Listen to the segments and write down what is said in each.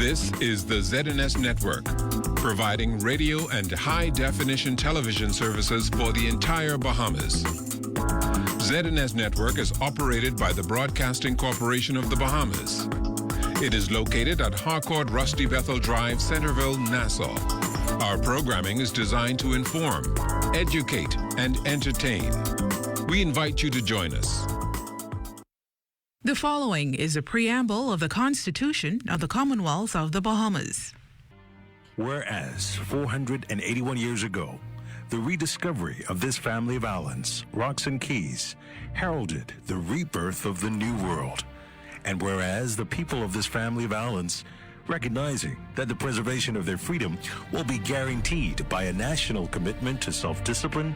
This is the ZNS Network, providing radio and high-definition television services for the entire Bahamas. ZNS Network is operated by the Broadcasting Corporation of the Bahamas. It is located at Harcourt Rusty Bethel Drive, Centerville, Nassau. Our programming is designed to inform, educate, and entertain. We invite you to join us. The following is a preamble of the Constitution of the Commonwealth of the Bahamas. Whereas 481 years ago, the rediscovery of this family of islands, rocks and keys, heralded the rebirth of the New World. And whereas the people of this family of islands, recognizing that the preservation of their freedom will be guaranteed by a national commitment to self-discipline,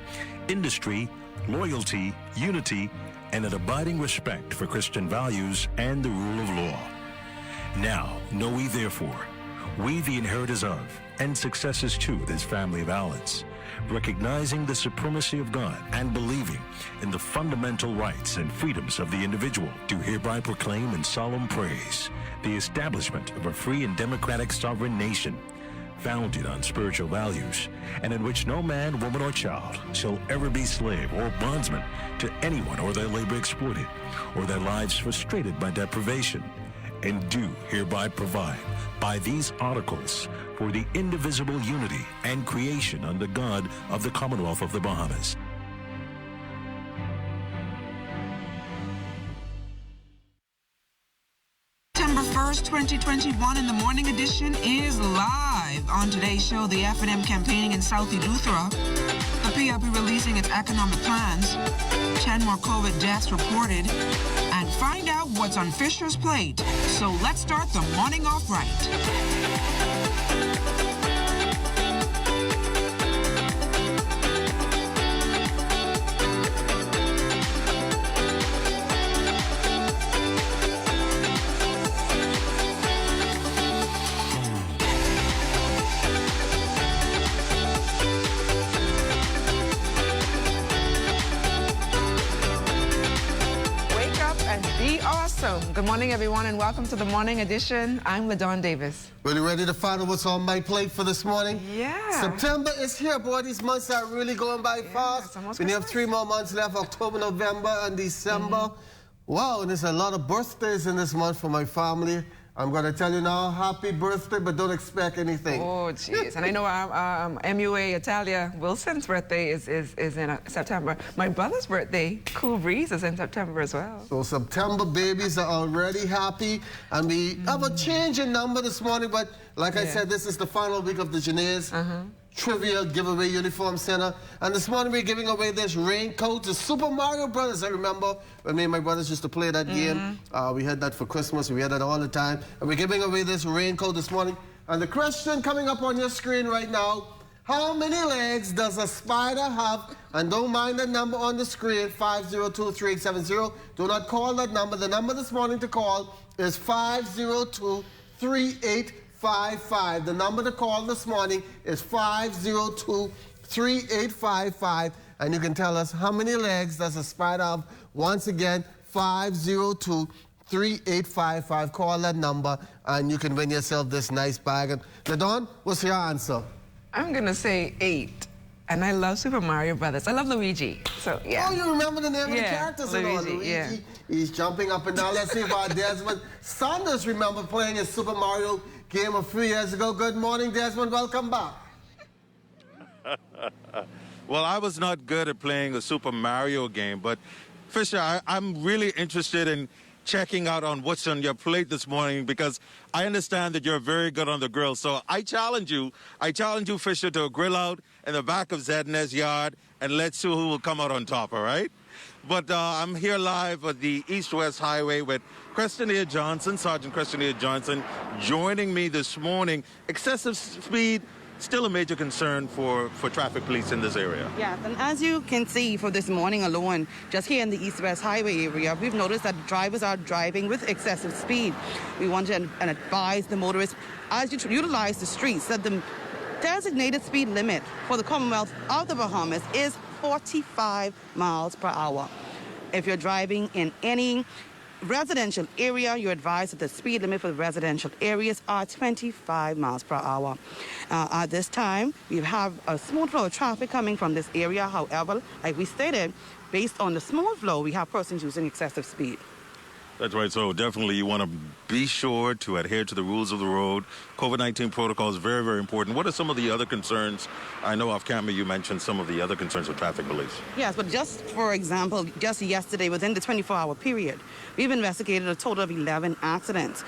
industry, loyalty, unity, and an abiding respect for Christian values and the rule of law. Now, know we therefore, we the inheritors of and successors to this family of islands, recognizing the supremacy of God and believing in the fundamental rights and freedoms of the individual, do hereby proclaim in solemn praise the establishment of a free and democratic sovereign nation, founded on spiritual values, and in which no man, woman, or child shall ever be slave or bondsman to anyone, or their labor exploited, or their lives frustrated by deprivation, and do hereby provide by these articles for the indivisible unity and creation under God of the Commonwealth of the Bahamas. September 1st, 2021, and the morning edition is live. On today's show, the F&M campaigning in South Eleuthera, the PRP releasing its economic plans, 10 more COVID deaths reported, and find out what's on Fisher's plate. So let's start the morning off right. Good morning, everyone, and welcome to the morning edition. I'm LaDawn Davis. Really ready to find out what's on my plate for this morning? Yeah. September is here, boy. These months are really going by fast. We have 3 more months left, October, November, and December. Wow, and there's a lot of birthdays in this month for my family. I'm going to tell you now, happy birthday, but don't expect anything. Oh, jeez. And I know MUA Italia Wilson's birthday is in September. My brother's birthday, Cool Breeze, is in September as well. So September babies are already happy. And we have a change in number this morning, but like I said, this is the final week of the Janae's Trivia Giveaway Uniform Center. And this morning we're giving away this raincoat to Super Mario Brothers. I remember when me and my brothers used to play that game. We had that for Christmas. We had that all the time. And we're giving away this raincoat this morning. And the question coming up on your screen right now, how many legs does a spider have? And don't mind the number on the screen, 502-3870. Do not call that number. The number this morning to call is 502-3855. The number to call this morning is 502-3855. And you can tell us how many legs does a spider have. Once again, 502-3855. Call that number and you can win yourself this nice bag. And LaDawn, what's your answer? I'm going to say 8. And I love Super Mario Brothers. I love Luigi. So, yeah. Oh, you remember the name of the characters and all. Luigi, he's jumping up and down. Let's see about Desmond. Saunders remember playing a Super Mario game a few years ago. Good morning, Desmond. Welcome back. Well, I was not good at playing a Super Mario game, but Fisher, I'm really interested in checking out on what's on your plate this morning because I understand that you're very good on the grill. So I challenge you, Fisher, to grill out in the back of ZNS yard and let's see who will come out on top, all right? But I'm here live at the East-West Highway with Crestineer Johnson, Sergeant Crestineer Johnson, joining me this morning. Excessive speed, still a major concern for traffic police in this area. Yes, and as you can see for this morning alone, just here in the East-West Highway area, we've noticed that drivers are driving with excessive speed. We want to advise the motorists, as you utilize the streets, that the designated speed limit for the Commonwealth of the Bahamas is 45 miles per hour. If you're driving in any residential area, you're advised that the speed limit for the residential areas are 25 miles per hour. At this time, we have a smooth flow of traffic coming from this area. However, like we stated, based on the smooth flow, we have persons using excessive speed. That's right. So definitely you want to be sure to adhere to the rules of the road. COVID-19 protocol is very, very important. What are some of the other concerns? I know off camera you mentioned some of the other concerns with traffic police. Yes, but just for example, just yesterday, within the 24-hour period, we've investigated a total of 11 accidents.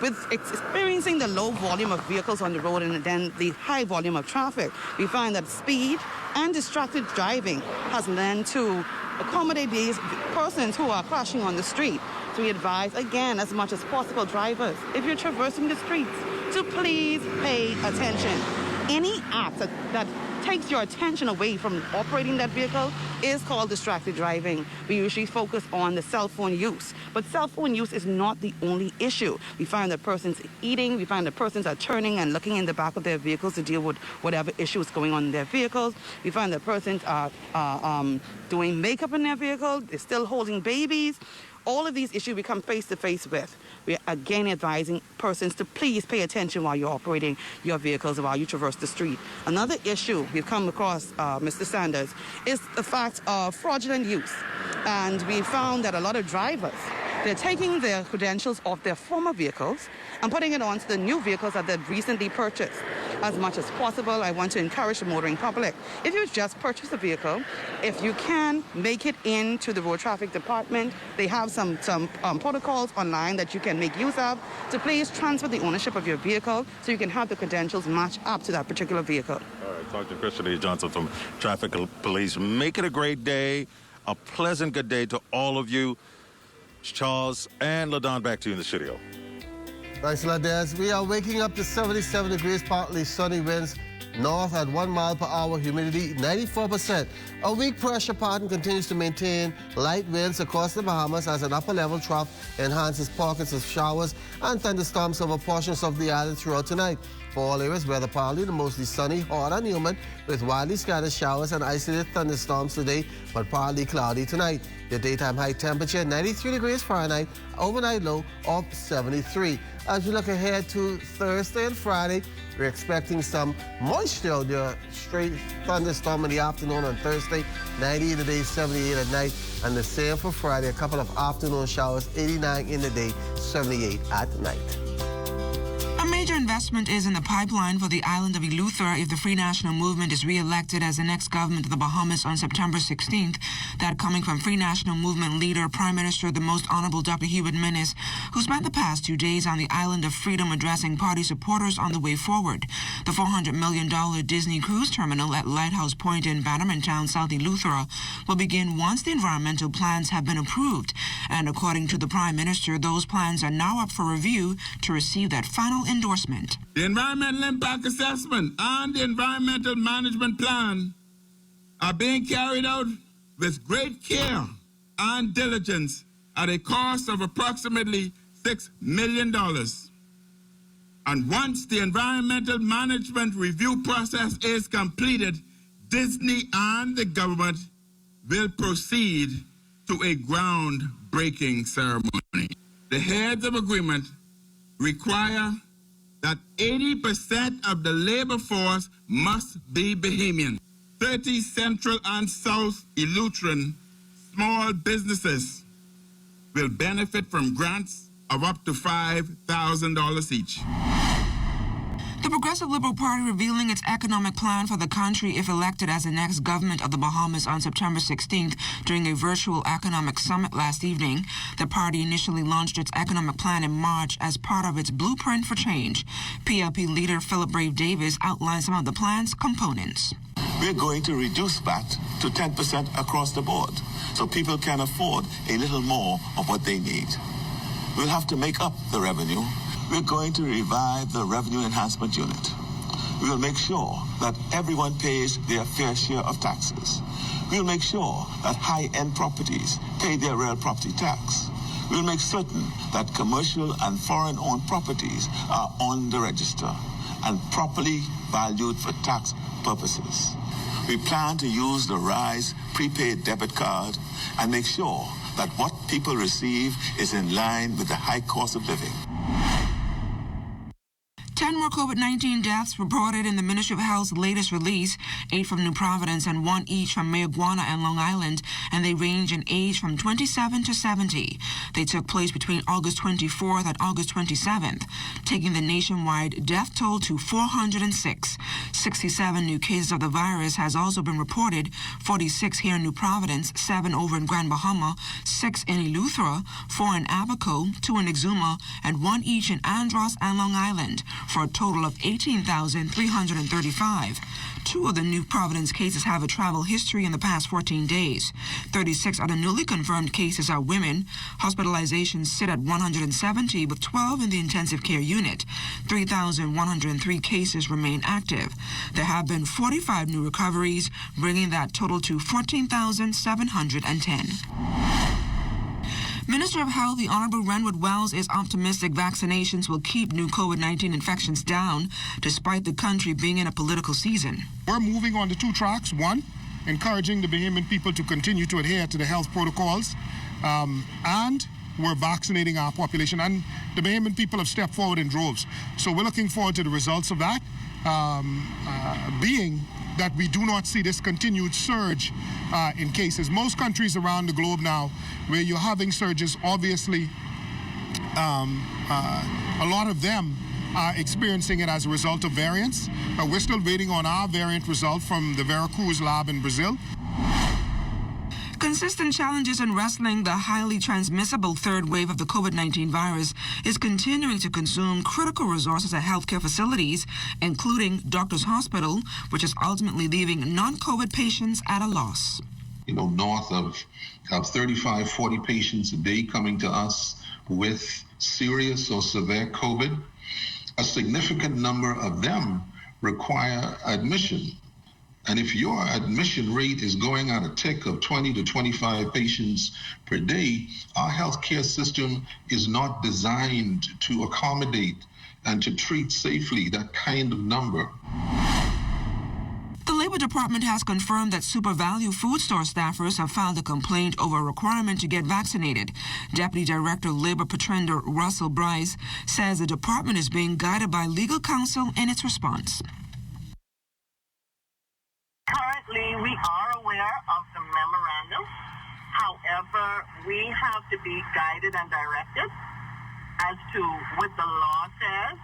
With experiencing the low volume of vehicles on the road and then the high volume of traffic, we find that speed and distracted driving has led to accommodate these persons who are crashing on the street. So we advise, again, as much as possible, drivers, if you're traversing the streets, to please pay attention. Any act that takes your attention away from operating that vehicle is called distracted driving. We usually focus on the cell phone use, but cell phone use is not the only issue. We find that persons eating, we find that persons are turning and looking in the back of their vehicles to deal with whatever issues going on in their vehicles. We find that persons are doing makeup in their vehicle, they're still holding babies. All of these issues we come face to face with. We are again advising persons to please pay attention while you're operating your vehicles or while you traverse the street. Another issue we've come across, Mr. Sanders, is the fact of fraudulent use. And we found that a lot of drivers, they're taking their credentials off their former vehicles and putting it onto the new vehicles that they've recently purchased. As much as possible, I want to encourage the motoring public. If you just purchased a vehicle, if you can make it into the road traffic department, they have some protocols online that you can make use of to please transfer the ownership of your vehicle so you can have the credentials match up to that particular vehicle. All right, Dr. Christian E. Johnson from Traffic Police. Make it a great day, a pleasant good day to all of you. Charles and LaDon, back to you in the studio. Thanks a lot, Des. We are waking up to 77 degrees, partly sunny winds, north at 1 mile per hour, humidity 94%. A weak pressure pattern continues to maintain light winds across the Bahamas as an upper-level trough enhances pockets of showers and thunderstorms over portions of the island throughout tonight. For all areas, weather partly to mostly sunny, hot and humid, with widely scattered showers and isolated thunderstorms today, but partly cloudy tonight. Your daytime high temperature, 93 degrees Fahrenheit, overnight low of 73. As we look ahead to Thursday and Friday, we're expecting some moisture out there. Straight thunderstorm in the afternoon on Thursday, 98 today, 78 at night. And the same for Friday, a couple of afternoon showers, 89 in the day, 78 at night. A major investment is in the pipeline for the island of Eleuthera if the Free National Movement is re-elected as the next government of the Bahamas on September 16th. That coming from Free National Movement leader, Prime Minister, the Most Honorable Dr. Hubert Minnis, who spent the past 2 days on the island of Freedom addressing party supporters on the way forward. The $400 million Disney cruise terminal at Lighthouse Point in Bannermantown, South Eleuthera, will begin once the environmental plans have been approved. And according to the Prime Minister, those plans are now up for review to receive that final endorsement. The environmental impact assessment and the environmental management plan are being carried out with great care and diligence at a cost of approximately $6 million. And once the environmental management review process is completed, Disney and the government will proceed to a groundbreaking ceremony. The heads of agreement require that 80% of the labor force must be Bahamian. 30 Central and South Eleutheran small businesses will benefit from grants of up to $5,000 each. The Progressive Liberal Party revealing its economic plan for the country if elected as the next government of the Bahamas on September 16th during a virtual economic summit last evening. The party initially launched its economic plan in March as part of its blueprint for change. PLP leader Philip Brave Davis outlined some of the plan's components. We're going to reduce VAT to 10% across the board so people can afford a little more of what they need. We'll have to make up the revenue. We're going to revive the Revenue Enhancement Unit. We will make sure that everyone pays their fair share of taxes. We'll make sure that high-end properties pay their real property tax. We'll make certain that commercial and foreign-owned properties are on the register and properly valued for tax purposes. We plan to use the RISE prepaid debit card and make sure that what people receive is in line with the high cost of living. 10 more COVID-19 deaths reported in the Ministry of Health's latest release, 8 from New Providence and 1 each from Mayagüana and Long Island, and they range in age from 27 to 70. They took place between August 24th and August 27th, taking the nationwide death toll to 406. 67 new cases of the virus has also been reported, 46 here in New Providence, 7 over in Grand Bahama, 6 in Eleuthera, 4 in Abaco, 2 in Exuma, and 1 each in Andros and Long Island, for a total of 18,335. 2 of the New Providence cases have a travel history in the past 14 days. 36 of the newly confirmed cases are women. Hospitalizations sit at 170, with 12 in the intensive care unit. 3,103 cases remain active. There have been 45 new recoveries, bringing that total to 14,710. Minister of Health, the Honorable Renwood Wells, is optimistic vaccinations will keep new COVID-19 infections down, despite the country being in a political season. We're moving on to 2 tracks. One, encouraging the Bahamian people to continue to adhere to the health protocols, and we're vaccinating our population. And the Bahamian people have stepped forward in droves. So we're looking forward to the results of that, being that we do not see this continued surge in cases. Most countries around the globe now, where you're having surges, obviously, a lot of them are experiencing it as a result of variants. We're still waiting on our variant result from the Veracruz lab in Brazil. Consistent challenges in wrestling the highly transmissible third wave of the COVID-19 virus is continuing to consume critical resources at healthcare facilities, including Doctors Hospital, which is ultimately leaving non-COVID patients at a loss. You know, north of 35, 40 patients a day coming to us with serious or severe COVID. A significant number of them require admission. And if your admission rate is going at a tick of 20 to 25 patients per day, our healthcare system is not designed to accommodate and to treat safely that kind of number. The Labor Department has confirmed that Super Value food store staffers have filed a complaint over a requirement to get vaccinated. Deputy Director of Labor Patrinder Russell Bryce says the department is being guided by legal counsel in its response. Currently, we are aware of the memorandum. However, we have to be guided and directed as to what the law says.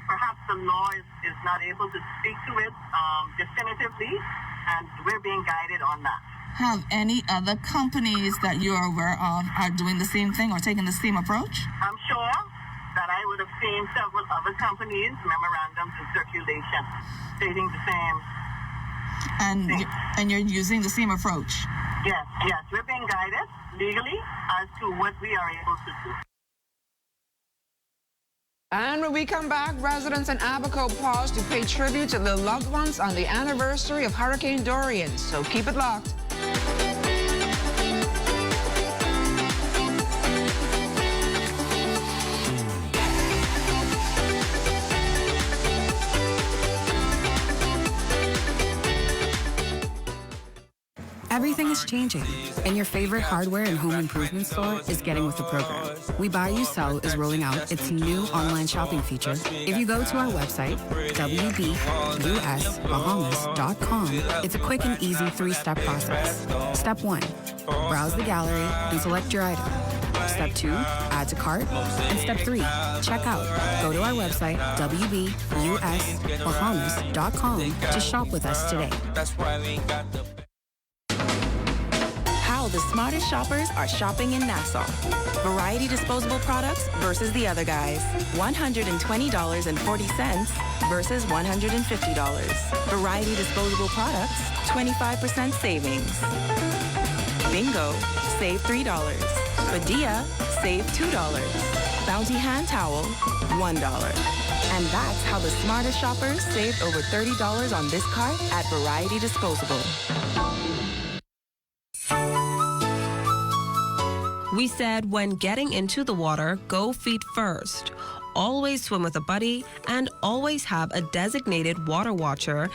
Perhaps the law is not able to speak to it definitively, and we're being guided on that. Have any other companies that you're aware of are doing the same thing or taking the same approach? I'm sure that I would have seen several other companies' memorandums in circulation stating the same. And you're using the same approach? Yes, we're being guided legally as to what we are able to do. And when we come back, residents in Abaco pause to pay tribute to their loved ones on the anniversary of Hurricane Dorian. So keep it locked. Everything is changing, and your favorite hardware and home improvement store is getting with the program. We Buy You Sell is rolling out its new online shopping feature. If you go to our website, wbusbahamas.com, it's a quick and easy 3-step process. Step 1, browse the gallery and select your item. Step 2, add to cart. And Step 3, check out. Go to our website, wbusbahamas.com, to shop with us today. How the smartest shoppers are shopping in Nassau. Variety disposable products versus the other guys. $120.40 versus $150. Variety disposable products, 25% savings. Bingo, save $3. Padilla, save $2. Bounty hand towel, $1. And that's how the smartest shoppers saved over $30 on this cart at Variety Disposable. We said when getting into the water, go feet first. Always swim with a buddy and always have a designated water watcher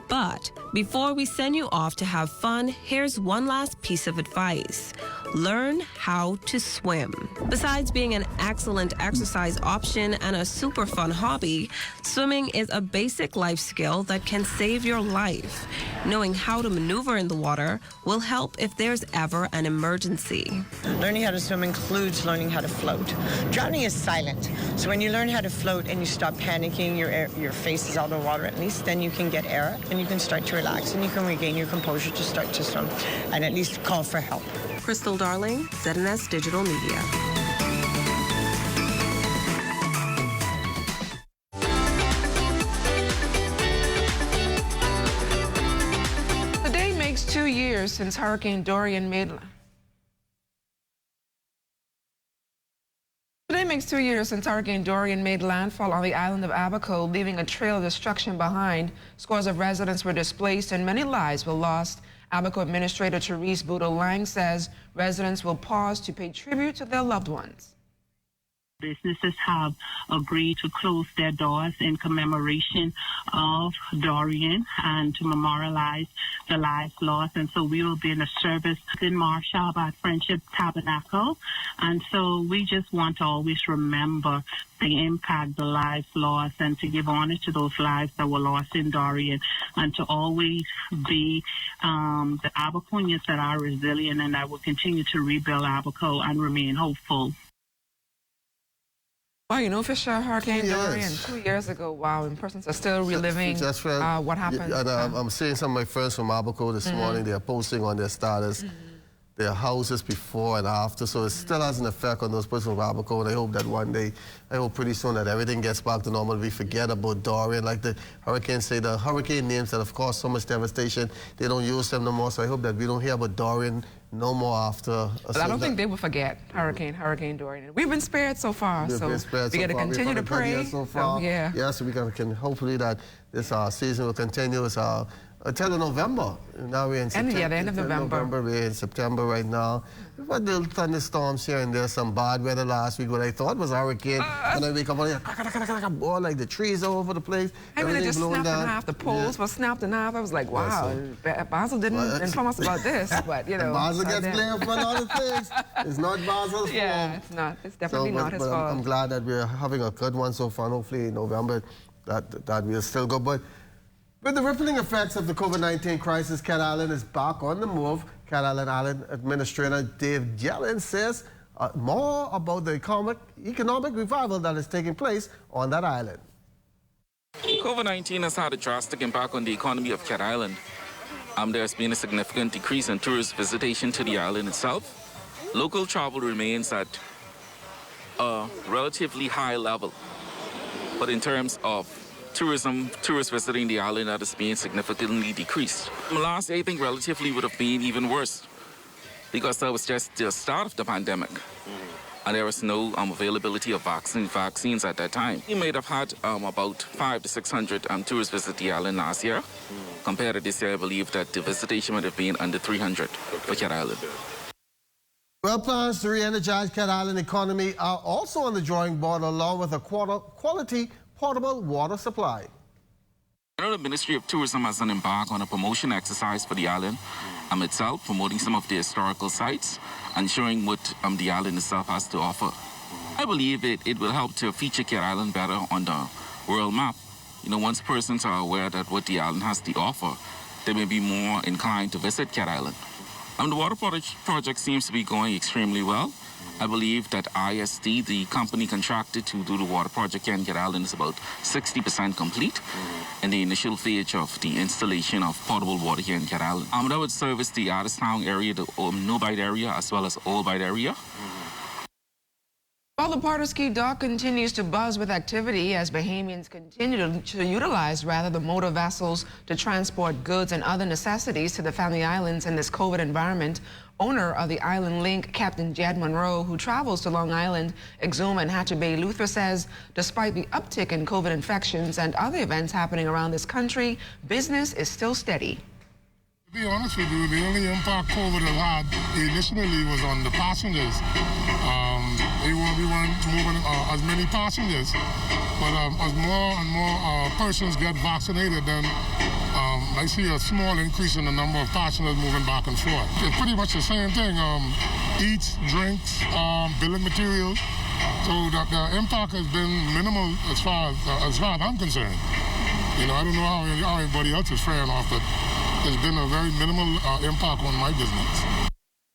But before we send you off to have fun, here's one last piece of advice. Learn how to swim. Besides being an excellent exercise option and a super fun hobby, swimming is a basic life skill that can save your life. Knowing how to maneuver in the water will help if there's ever an emergency. Learning how to swim includes learning how to float. Drowning is silent, so when you learn how to float and you stop panicking, your face is out of water at least, then you can get air and you can start to relax and you can regain your composure to start to swim and at least call for help. Crystal Darling, ZNS Digital Media. Today makes 2 years since Hurricane Dorian made landfall on the island of Abaco, leaving a trail of destruction behind. Scores of residents were displaced and many lives were lost. Abaco Administrator Therese Boudou-Lang says residents will pause to pay tribute to their loved ones. Businesses have agreed to close their doors in commemoration of Dorian and to memorialize the lives lost. And so we will be in a service in Marshall at Friendship Tabernacle. And so we just want to always remember the impact, the lives lost, and to give honor to those lives that were lost in Dorian, and to always be the Abaconians that are resilient and that will continue to rebuild Abaco and remain hopeful. Well, you know, Fisher, Hurricane Dorian, 2 years ago, wow, and persons are still reliving what happened. And I'm seeing some of my friends from Abaco this morning. They're posting on their status their houses before and after, so it still has an effect on those persons from Abaco, and I hope that one day, I hope pretty soon that everything gets back to normal. We forget about Dorian, like the hurricanes say, the hurricane names that have caused so much devastation, they don't use them no more, so I hope that we don't hear about Dorian no more after. But I don't think they will forget Hurricane Dorian. We've been spared so far, so we got to continue to pray. So so we can hopefully that this season will continue. It's until November. Now we're in September. The end of November. We're in September right now. We've had little thunderstorms here and there, some bad weather last week, what I thought was a hurricane. And I wake up and all like the trees all over the place. I mean, it just snapped in half. The poles were snapped in half. I was like, wow, Basel didn't inform us about this, but you know. Basel gets blamed for a lot of things. It's not Basel's fault. Yeah, it's not. It's definitely not his fault. I'm glad that we're having a good one so far. Hopefully in November that we'll still go. But with the rippling effects of the COVID-19 crisis, Cat Island is back on the move. Cat Island Administrator Dave Yellen says more about the economic revival that is taking place on that island. COVID-19 has had a drastic impact on the economy of Cat Island. There's been a significant decrease in tourist visitation to the island itself. Local travel remains at a relatively high level, but in terms of tourists visiting the island, that is being significantly decreased. Last year, I think relatively would have been even worse because that was just the start of the pandemic. And there was no availability of vaccines at that time. We may have had about 500 to 600 tourists visit the island last year. Compared to this year, I believe that the visitation would have been under 300 for Cat Island. Well, plans to re-energize Cat Island economy are also on the drawing board, along with a quality portable water supply. The Ministry of Tourism has embarked on a promotion exercise for the island itself, promoting some of the historical sites and showing what the island itself has to offer. I believe it will help to feature Cat Island better on the world map. You know, once persons are aware that what the island has to offer, they may be more inclined to visit Cat Island. The water project seems to be going extremely well. I believe that IST, the company contracted to do the water project here in Cat Island, is about 60% complete in the initial phase of the installation of potable water here in Cat Island. That would service the Artistown area, the No-Bite area, as well as Old Bite area. While the Pardusky Dock continues to buzz with activity as Bahamians continue to utilize the motor vessels to transport goods and other necessities to the Family Islands in this COVID environment, owner of the Island Link, Captain Jed Monroe, who travels to Long Island, Exuma, and Hatcher Bay, Luther, says despite the uptick in COVID infections and other events happening around this country, business is still steady. To be honest with you, the only impact COVID has had initially was on the passengers. We weren't moving as many passengers, but as more and more persons get vaccinated, then I see a small increase in the number of passengers moving back and forth. It's pretty much the same thing. Eats, drinks, building materials. So the impact has been minimal as far as I'm concerned. You know, I don't know how everybody else is faring off, but there's been a very minimal impact on my business.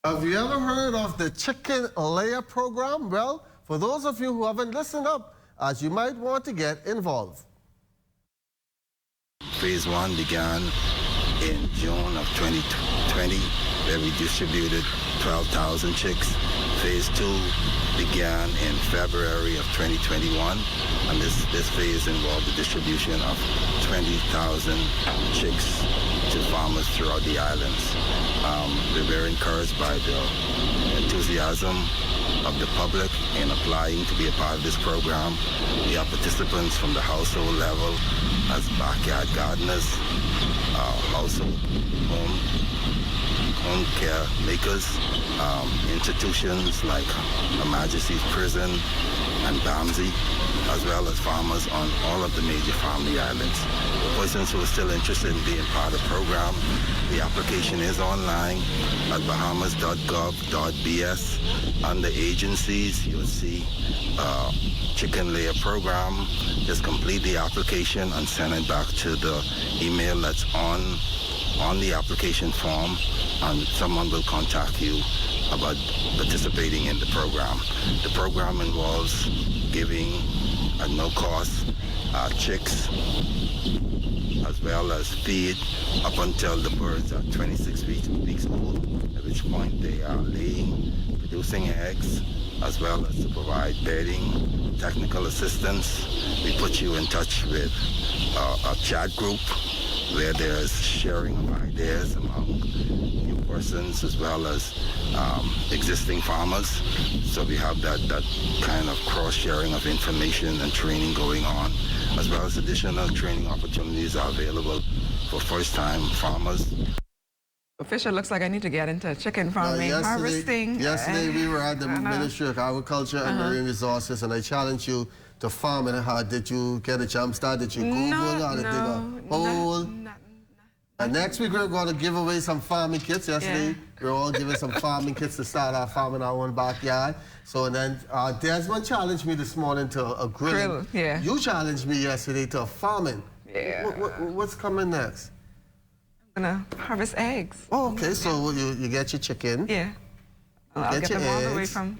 Have you ever heard of the chicken layer program? Well, for those of you who haven't listened up, as you might want to get involved. Phase 1 began in June of 2020, where we distributed 12,000 chicks. Phase 2 began in February of 2021, and this phase involved the distribution of 20,000 chicks to farmers throughout the islands. We're very encouraged by the enthusiasm of the public in applying to be a part of this program. We have participants from the household level as backyard gardeners, household home care makers, institutions like Her Majesty's Prison and BAMSI, as well as farmers on all of the major family islands. Persons who are still interested in being part of the program, the application is online at bahamas.gov.bs. Under agencies, you'll see chicken layer program. Just complete the application and send it back to the email that's on the application form, and someone will contact you about participating in the program. The program involves giving at no cost chicks as well as feed up until the birds are 26 weeks old, at which point they are laying, producing eggs, as well as to provide bedding, technical assistance. We put you in touch with a chat group where there's sharing of ideas among new persons as well as existing farmers. So we have that kind of cross-sharing of information and training going on, as well as additional training opportunities are available for first-time farmers. Fisher, looks like I need to get into chicken farming, harvesting. Yesterday we were at the Ministry of Agriculture and Marine Resources, and I challenged you to farm. And how did you get a jump start? Did you Google how to dig a hole? And next week we're going to give away some farming kits. Yesterday we were all giving some farming kits to start our farm in our own backyard. So and then Desmond challenged me this morning to a grilling. You challenged me yesterday to farming. What's coming next? I'm gonna harvest eggs. Oh, okay. So you get your chicken. Yeah. I'll get them all the way from,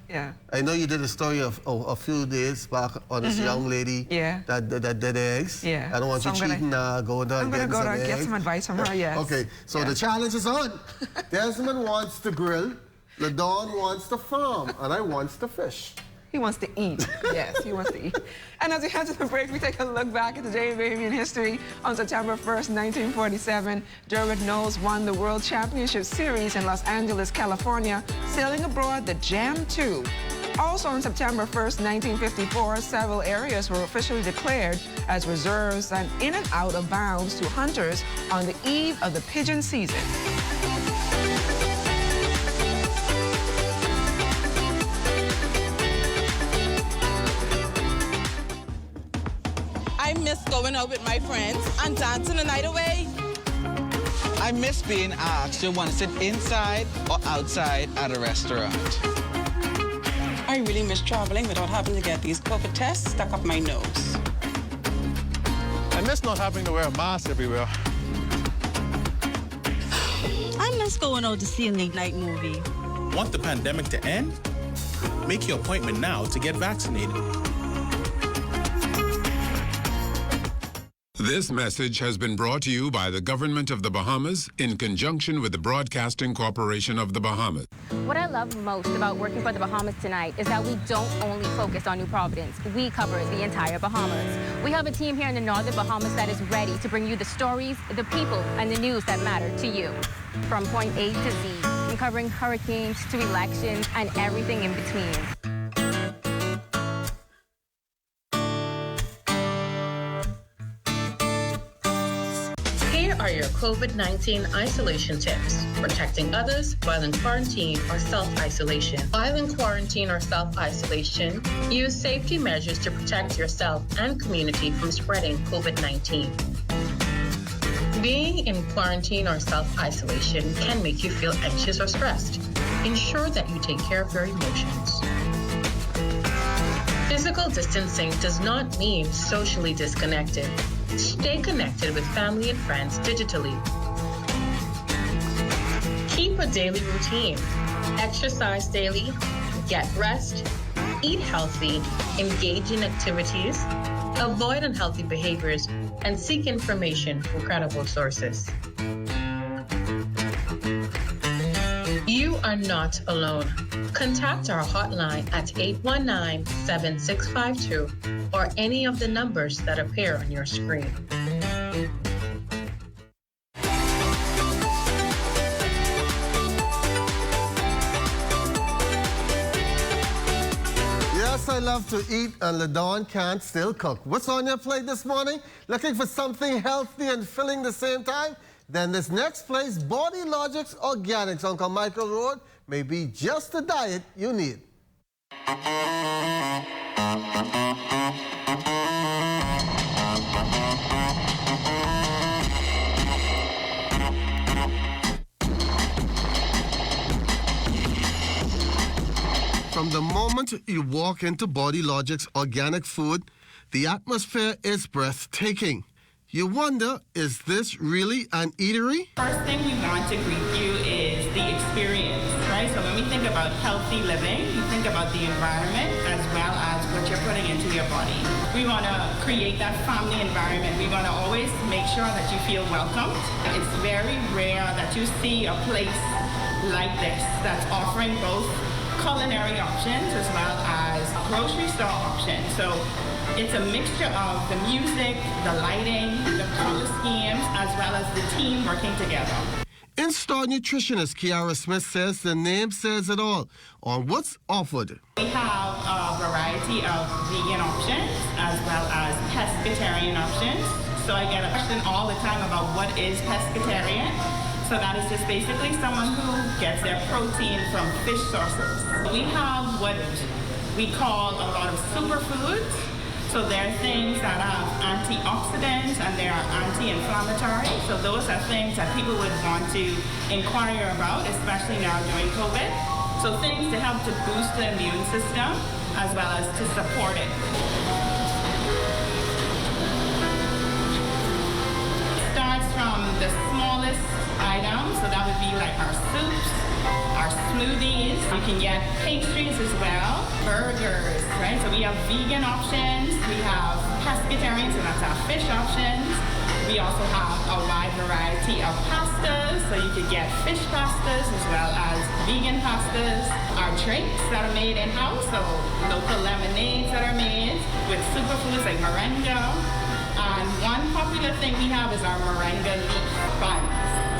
I know you did a story of a few days back on this young lady that did eggs. Yeah. I don't want you cheating going down and getting some eggs. I'm going to get some advice from her, yes. Okay, so the challenge is on. Desmond wants to grill, LaDawn wants to farm, and I wants to fish. He wants to eat. Yes, he wants to eat. And as we head to the break, we take a look back at the day of Bahamian history. On September 1st, 1947, Dermot Knowles won the World Championship Series in Los Angeles, California, sailing aboard the Jam 2. Also on September 1st, 1954, several areas were officially declared as reserves and in and out of bounds to hunters on the eve of the pigeon season. I miss going out with my friends and dancing the night away. I miss being asked to want to sit inside or outside at a restaurant. I really miss traveling without having to get these COVID tests stuck up my nose. I miss not having to wear a mask everywhere. I miss going out to see a late-night movie. Want the pandemic to end? Make your appointment now to get vaccinated. This message has been brought to you by the Government of the Bahamas in conjunction with the Broadcasting Corporation of the Bahamas. What I love most about working for the Bahamas tonight is that we don't only focus on New Providence. We cover the entire Bahamas. We have a team here in the Northern Bahamas that is ready to bring you the stories, the people, and the news that matter to you. From point A to Z, from covering hurricanes to elections and everything in between. are your COVID-19 isolation tips. Protecting others while in quarantine or self-isolation. While in quarantine or self-isolation, use safety measures to protect yourself and community from spreading COVID-19. Being in quarantine or self-isolation can make you feel anxious or stressed. Ensure that you take care of your emotions. Physical distancing does not mean socially disconnected. Stay connected with family and friends digitally. Keep a daily routine. Exercise daily, get rest, eat healthy, engage in activities, avoid unhealthy behaviors, and seek information from credible sources. You are not alone. Contact our hotline at 819-7652 or any of the numbers that appear on your screen. Yes, I love to eat, and LaDawn can't still cook. What's on your plate this morning? Looking for something healthy and filling at the same time? Then this next place, Body Logic's Organics on Carmichael Road, may be just the diet you need. From the moment you walk into Body Logic's organic food, the atmosphere is breathtaking. You wonder, is this really an eatery? First thing we want to greet you is the experience, right? So when we think about healthy living, you think about the environment as well as what you're putting into your body. We want to create that family environment. We want to always make sure that you feel welcomed. It's very rare that you see a place like this that's offering both culinary options as well as grocery store options. So it's a mixture of the music, the lighting, the color schemes, as well as the team working together. In-store nutritionist Kiara Smith says the name says it all on what's offered. We have a variety of vegan options as well as pescatarian options. So I get a question all the time about what is pescatarian. So that is just basically someone who gets their protein from fish sources. We have what we call a lot of superfoods. So there are things that have antioxidants and they are anti-inflammatory. So those are things that people would want to inquire about, especially now during COVID. So things to help to boost the immune system as well as to support it. It starts from the smallest items, so that would be like our soups, our smoothies. You can get pastries as well, burgers, right? So we have vegan options, we have pescatarian, so that's our fish options. We also have a wide variety of pastas, so you could get fish pastas as well as vegan pastas. Our drinks that are made in-house, so local lemonades that are made with superfoods like moringa. And one popular thing we have is our moringa leaf bun.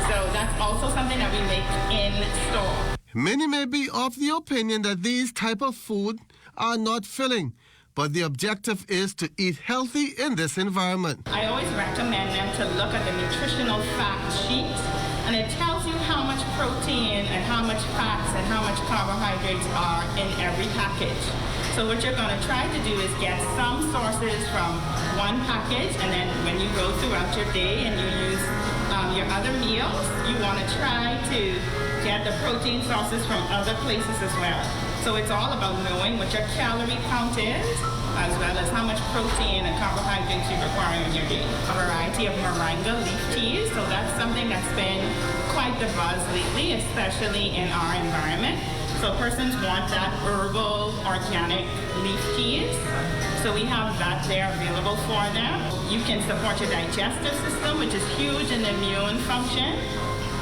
So that's also something that we make in store. Many may be of the opinion that these type of food are not filling, but the objective is to eat healthy in this environment. I always recommend them to look at the nutritional fact sheet, and it tells you how much protein and how much fats and how much carbohydrates are in every package. So what you're going to try to do is get some sources from one package, and then when you go throughout your day and you use your other meals, you want to try to get the protein sources from other places as well. So it's all about knowing what your calorie count is, as well as how much protein and carbohydrates you require in your day. A variety of moringa leaf teas, so that's something that's been quite the buzz lately, especially in our environment. So persons want that herbal, organic leaf teas. So we have that there available for them. You can support your digestive system, which is huge in the immune function.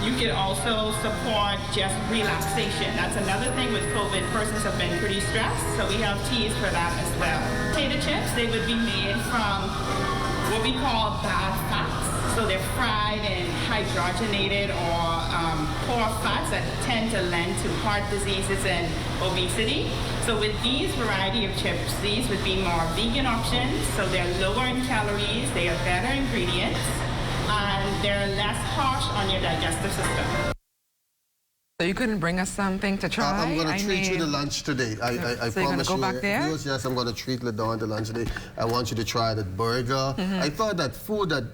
You can also support just relaxation. That's another thing with COVID. Persons have been pretty stressed, so we have teas for that as well. Potato chips, they would be made from what we call bad fats. So they're fried and hydrogenated or poor fats that tend to lend to heart diseases and obesity. So with these variety of chips, these would be more vegan options. So they're lower in calories, they have better ingredients. and they're less harsh on your digestive system. So you couldn't bring us something to try? I'm going to treat you to lunch today. I so you're going to go back there? Yes, I'm going to treat LaDawn to lunch today. I want you to try that burger. I thought that food, that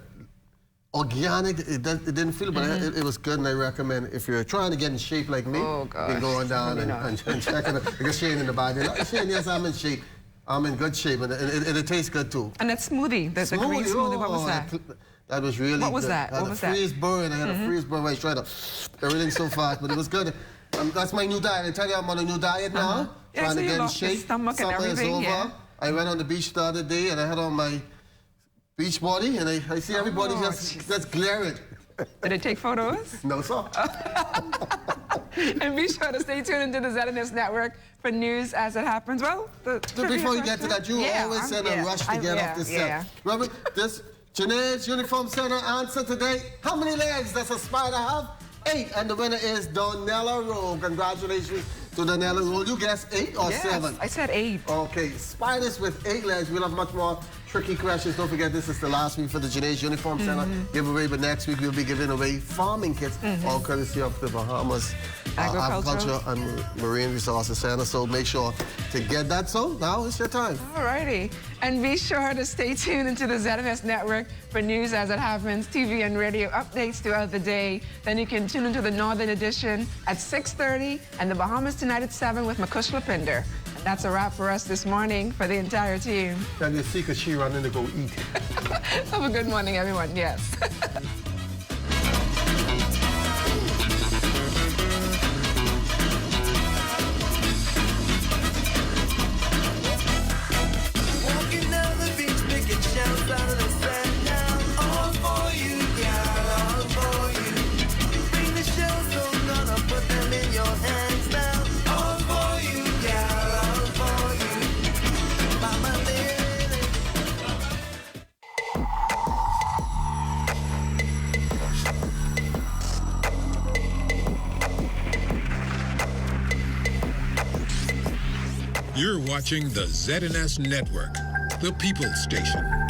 organic, it didn't feel, but it was good, and I recommend if you're trying to get in shape like me, you're going down and checking it. Because Shane in the body. Shane, yes, I'm in shape. I'm in good shape, and it tastes good too. And that smoothie, the green smoothie, what was that? That was really What was good. that? What was that? Freeze burn. I had a freeze burn where I tried to everything so fast, but it was good. That's my new diet. I tell you, I'm on a new diet now. Trying to get in shape. Summer is over. I went on the beach the other day, and I had on my beach body, and I see everybody just glaring. Did they take photos? No, sir. And be sure to stay tuned into the ZNS Network for news as it happens. Well, before you get to that, you always in a rush to get off this set. Remember, this Janae's Uniform Center answer today. How many legs does a spider have? 8. And the winner is Donella Rowe. Congratulations to Donella Rowe. You guessed 8 or 7? I said 8. Okay, spiders with 8 legs. We'll have much more tricky questions. Don't forget, this is the last week for the Janae's Uniform Center giveaway, but next week we'll be giving away farming kits, all courtesy of the Bahamas Agriculture and Marine Resources Center. So make sure to get that. So now it's your time. All righty. And be sure to stay tuned into the ZNS Network for news as it happens, TV and radio updates throughout the day. Then you can tune into the Northern Edition at 6:30 and the Bahamas Tonight at 7 with Makush Lapinder. And that's a wrap for us this morning for the entire team. Tell your secret, she running to go eat. Have a good morning, everyone. Yes. You're watching the ZNS Network, the People's Station.